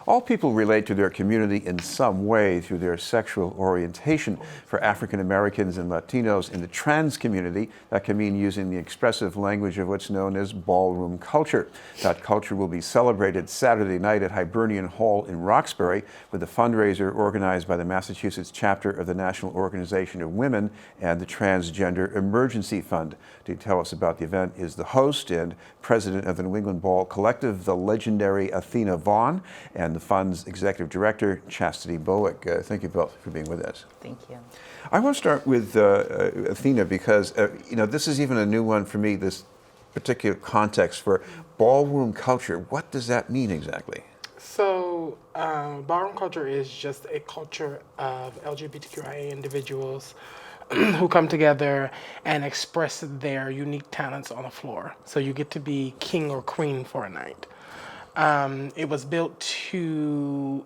All people relate to their community in some way through their sexual orientation. For African Americans and Latinos in the trans community, that can mean using the expressive language of what's known as ballroom culture. That culture will be celebrated Saturday night at Hibernian Hall in Roxbury with a fundraiser organized by the Massachusetts chapter of the National Organization of Women and the Transgender Emergency Fund. To tell us about the event is the host and president of the New England Ball Collective, the Legendary Athena Vaughan, and the fund's executive director, Chastity Bowick. Thank you both for being with us. Thank you. I want to start with Athena because this is even a new one for me, this particular context for ballroom culture. What does that mean exactly? So ballroom culture is just a culture of LGBTQIA individuals who come together and express their unique talents on the floor. So you get to be king or queen for a night. It was built to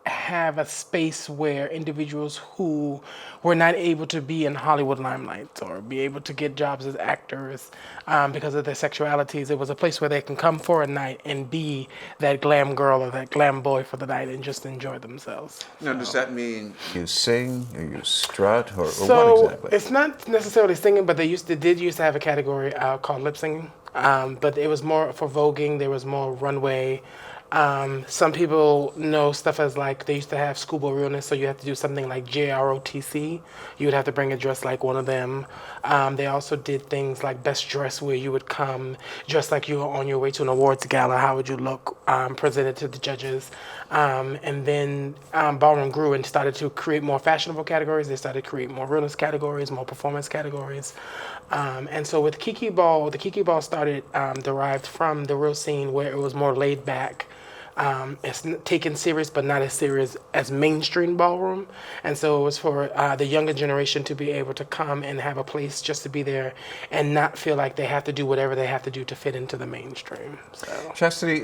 have a space where individuals who were not able to be in Hollywood limelight or be able to get jobs as actors because of their sexualities, it was a place where they can come for a night and be that glam girl or that glam boy for the night and just enjoy themselves. Now, does that mean you sing or you strut or So what exactly? it's not necessarily singing, but they did used to have a category called lip singing. But it was more for voguing. There was more runway. Some people know stuff as like they used to have schoolboy realness, so you have to do something like JROTC. You would have to bring a dress like one of them. They also did things like best dress, where you would come dressed like you were on your way to an awards gala. How would you look presented to the judges? And then ballroom grew and started to create more fashionable categories. They started to create more realness categories, more performance categories. And so with Kiki Ball, the Kiki Ball started derived from the real scene where it was more laid back. It's taken serious, but not as serious as mainstream ballroom. And so it was for the younger generation to be able to come and have a place just to be there and not feel like they have to do whatever they have to do to fit into the mainstream. So. Chastity,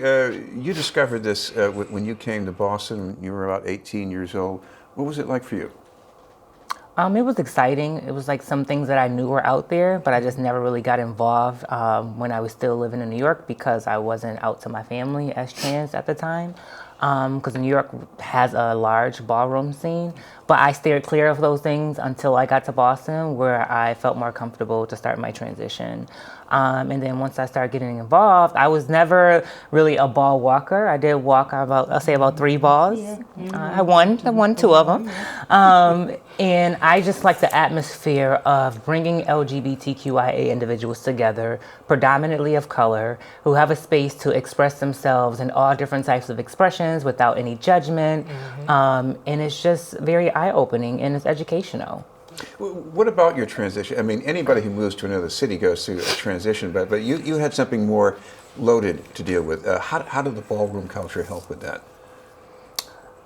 you discovered this when you came to Boston. You were about 18 years old. What was it like for you? It was exciting. It was like some things that I knew were out there, but I just never really got involved when I was still living in New York because I wasn't out to my family as trans at the time. Because New York has a large ballroom scene, but I steered clear of those things until I got to Boston, where I felt more comfortable to start my transition. And then once I started getting involved, I was never really a ball walker. I did walk I'll say about 3 balls. Yeah. I won 2 of them. And I just like the atmosphere of bringing LGBTQIA individuals together, predominantly of color, who have a space to express themselves in all different types of expressions without any judgment. And it's just very eye-opening and it's educational. What about your transition? I mean, anybody who moves to another city goes through a transition, but you had something more loaded to deal with. How did the ballroom culture help with that?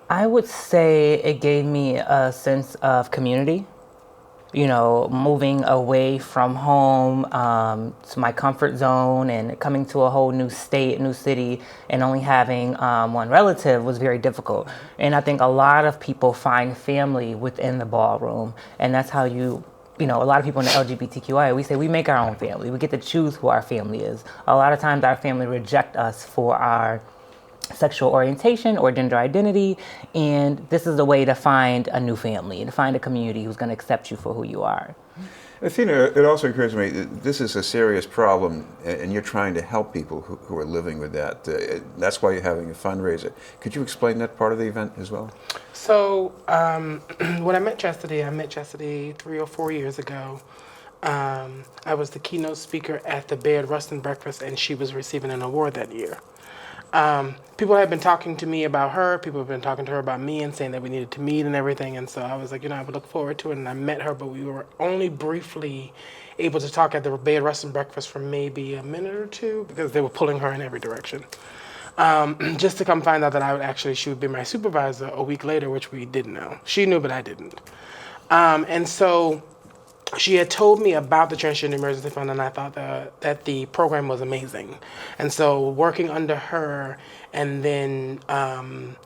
I would say it gave me a sense of community. You know, moving away from home to my comfort zone and coming to a whole new state, new city, and only having one relative was very difficult. And I think a lot of people find family within the ballroom, and that's how a lot of people in the LGBTQI, we say we make our own family. We get to choose who our family is. A lot of times our family reject us for our sexual orientation or gender identity, and this is a way to find a new family, to find a community who's going to accept you for who you are. Athena, it also occurs to me that this is a serious problem, and you're trying to help people who are living with that. That's why you're having a fundraiser. Could you explain that part of the event as well? So when I met Chastity 3 or 4 years ago. I was the keynote speaker at the Bed Rustin Breakfast, and she was receiving an award that year. People have been talking to me about her. People have been talking to her about me and saying that we needed to meet and everything. And so I was like, I would look forward to it. And I met her, but we were only briefly able to talk at the Bed Rustin Breakfast for maybe a minute or 2 because they were pulling her in every direction. Just to come find out that she would be my supervisor a week later, which we didn't know. She knew, but I didn't. And so she had told me about the Transgender Emergency Fund, and I thought that the program was amazing. And so working under her and then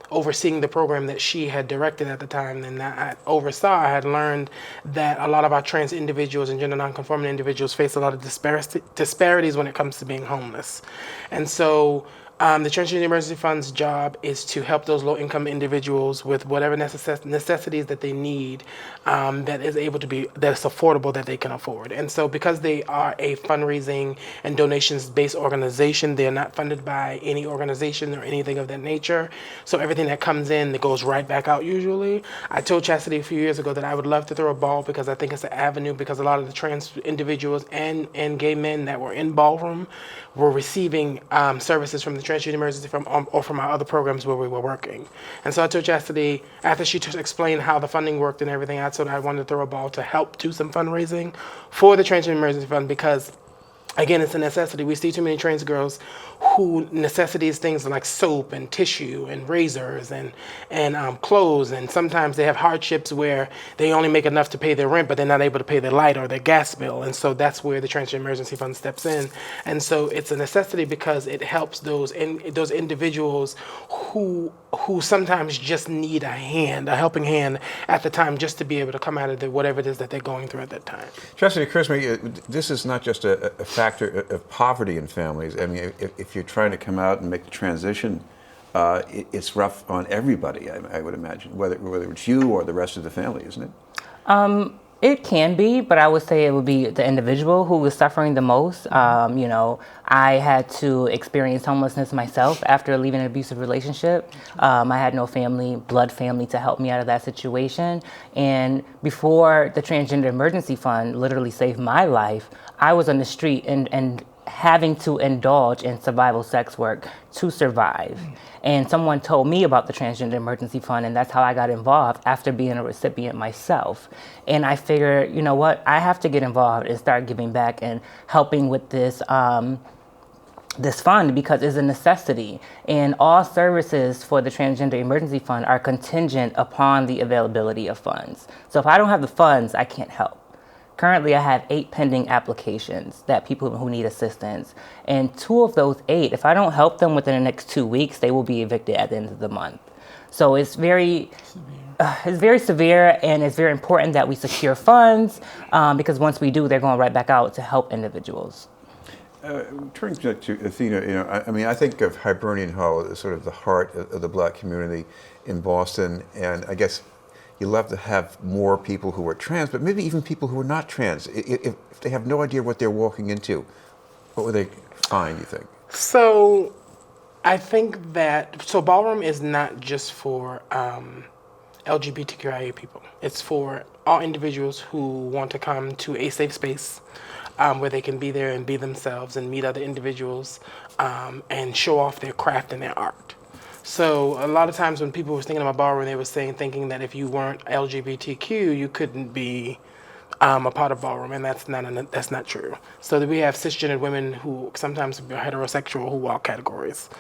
overseeing the program that she had directed at the time and that I oversaw, I had learned that a lot of our trans individuals and gender nonconforming individuals face a lot of disparities when it comes to being homeless. And so The Transgender Emergency Fund's job is to help those low-income individuals with whatever necessities that they need, that's affordable, that they can afford. And so, because they are a fundraising and donations-based organization, they're not funded by any organization or anything of that nature. So everything that comes in, that goes right back out usually. I told Chastity a few years ago that I would love to throw a ball, because I think it's an avenue, because a lot of the trans individuals and gay men that were in ballroom were receiving services from the Transgender Emergency Fund, or from our other programs where we were working. And so I told Chastity, after she explained how the funding worked and everything, I told her I wanted to throw a ball to help do some fundraising for the Transgender Emergency Fund, because again, it's a necessity. We see too many trans girls who necessities things like soap and tissue and razors and clothes, and sometimes they have hardships where they only make enough to pay their rent, but they're not able to pay their light or their gas bill, and so that's where the Transgender Emergency Fund steps in. And so it's a necessity because it helps those individuals who sometimes just need a helping hand at the time, just to be able to come out of whatever it is that they're going through at that time. Chastity, it occurs to me, this is not just a factor of poverty in families. I mean, if you're trying to come out and make the transition, it's rough on everybody, I would imagine, whether it's you or the rest of the family, isn't it? It can be, but I would say it would be the individual who is suffering the most. I had to experience homelessness myself after leaving an abusive relationship. I had no blood family to help me out of that situation. And before the Transgender Emergency Fund literally saved my life, I was on the street and having to indulge in survival sex work to survive. And someone told me about the Transgender Emergency Fund, and that's how I got involved after being a recipient myself. And I figured, you know what, I have to get involved and start giving back and helping with this this fund, because it's a necessity. And all services for the Transgender Emergency Fund are contingent upon the availability of funds. So if I don't have the funds, I can't help. Currently, I have 8 pending applications that people who need assistance. And 2 of those 8, if I don't help them within the next 2 weeks, they will be evicted at the end of the month. So it's very severe, and it's very important that we secure funds, because once we do, they're going right back out to help individuals. Turning to Athena, I mean, I think of Hibernian Hall as sort of the heart of the Black community in Boston, and I guess you love to have more people who are trans, but maybe even people who are not trans. If they have no idea what they're walking into, what would they find, you think? So I think ballroom is not just for LGBTQIA people. It's for all individuals who want to come to a safe space where they can be there and be themselves and meet other individuals and show off their craft and their art. So a lot of times when people were thinking about ballroom, they were thinking that if you weren't LGBTQ, you couldn't be a part of ballroom, and that's not true. So that we have cisgendered women who sometimes are heterosexual who walk categories.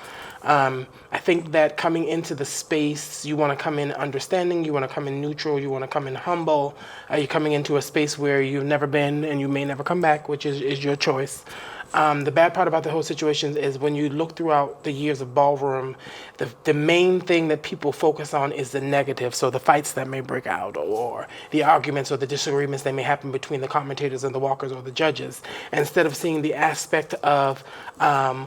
I think that coming into the space, you want to come in understanding, you want to come in neutral, you want to come in humble. You're coming into a space where you've never been and you may never come back, which is your choice. The bad part about the whole situation is when you look throughout the years of ballroom, the main thing that people focus on is the negative. So the fights that may break out, or the arguments or the disagreements that may happen between the commentators and the walkers or the judges, instead of seeing the aspect of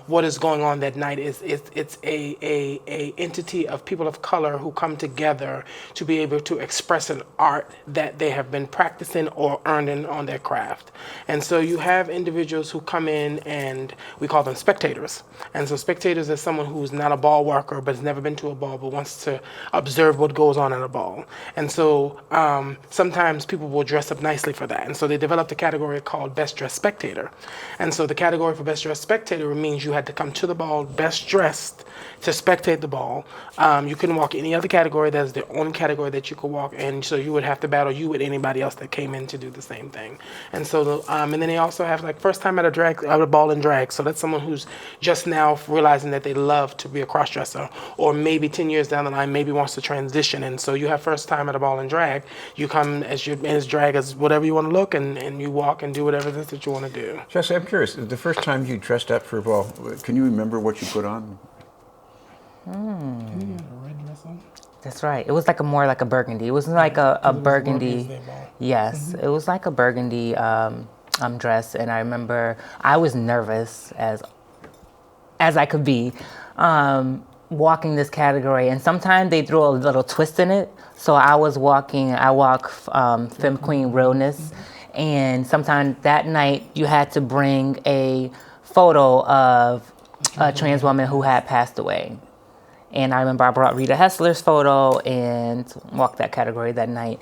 what is going on that night. It's a entity of people of color who come together to be able to express an art that they have been practicing or earning on their craft. And so you have individuals who come in, and we call them spectators. And so spectators is someone who's not a ball worker but has never been to a ball but wants to observe what goes on at a ball. And so sometimes people will dress up nicely for that. And so they developed a category called Best Dressed Spectator. And so the category for Best Dressed Spectator means you had to come to the ball best dressed to spectate the ball. You couldn't walk any other category. That's the only category that you could walk, and so you would have to battle you with anybody else that came in to do the same thing. And so, and then they also have like first time at a ball in drag. So that's someone who's just now realizing that they love to be a cross-dresser, or maybe 10 years down the line, maybe wants to transition. And so you have first time at a ball in drag. You come as drag as whatever you want to look, and you walk and do whatever it is that you want to do. Jesse, I'm curious, the first time you dressed up for a ball, can you remember what you put on? Can you have a red dress on? That's right. It was more like a burgundy. It wasn't like a burgundy. Yes, it was like a burgundy dress, and I remember I was nervous as I could be. walking this category, and sometimes they throw a little twist in it. So I walk Femme Queen Realness, and sometimes that night you had to bring a photo of a trans woman who had passed away. And I remember I brought Rita Hessler's photo and walked that category that night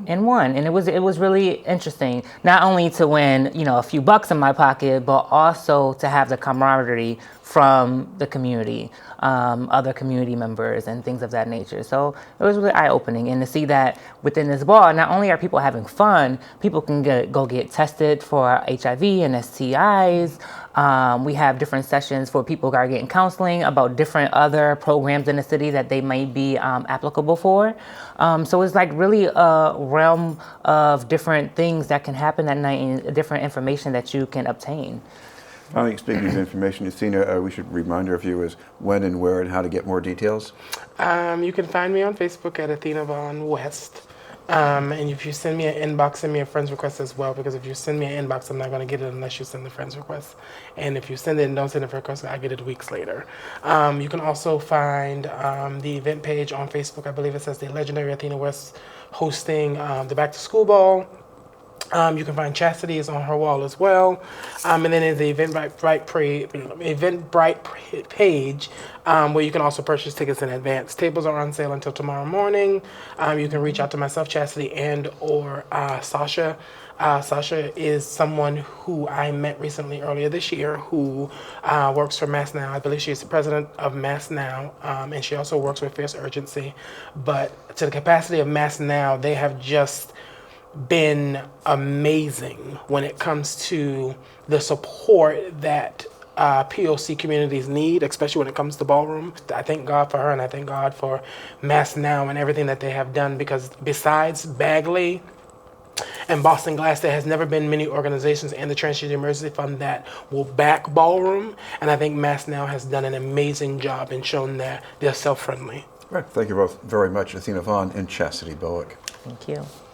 and won. And it was really interesting, not only to win, a few bucks in my pocket, but also to have the camaraderie from the community, other community members and things of that nature. So it was really eye-opening. And to see that within this ball, not only are people having fun, people can go get tested for HIV and STIs. We have different sessions for people who are getting counseling about different other programs in the city that they might be applicable for. So it's like really a realm of different things that can happen that night and different information that you can obtain. Finally, speaking of information, Athena, we should remind our viewers when and where and how to get more details. You can find me on Facebook at Athena Vaughan West. And if you send me an inbox, send me a friend's request as well, because if you send me an inbox, I'm not going to get it unless you send the friend's request. And if you send it and don't send a friend request, I get it weeks later. You can also find the event page on Facebook. I believe it says the Legendary Athena West hosting the Back to School Ball. You can find Chastity is on her wall as well. And then there's the Eventbrite page where you can also purchase tickets in advance. Tables are on sale until tomorrow morning. You can reach out to myself, Chastity, and or Sasha. Sasha is someone who I met recently earlier this year who works for Mass Now. I believe she's the president of Mass Now, and she also works with Fierce Urgency. But to the capacity of Mass Now, they have just been amazing when it comes to the support that POC communities need, especially when it comes to ballroom. I thank God for her, and I thank God for Mass Now and everything that they have done, because besides Bagley and Boston Glass, there has never been many organizations and the Transgender Emergency Fund that will back ballroom, and I think Mass Now has done an amazing job and shown that they're self-friendly. Right. Thank you both very much, Athena Vaughan and Chastity Bowick. Thank you.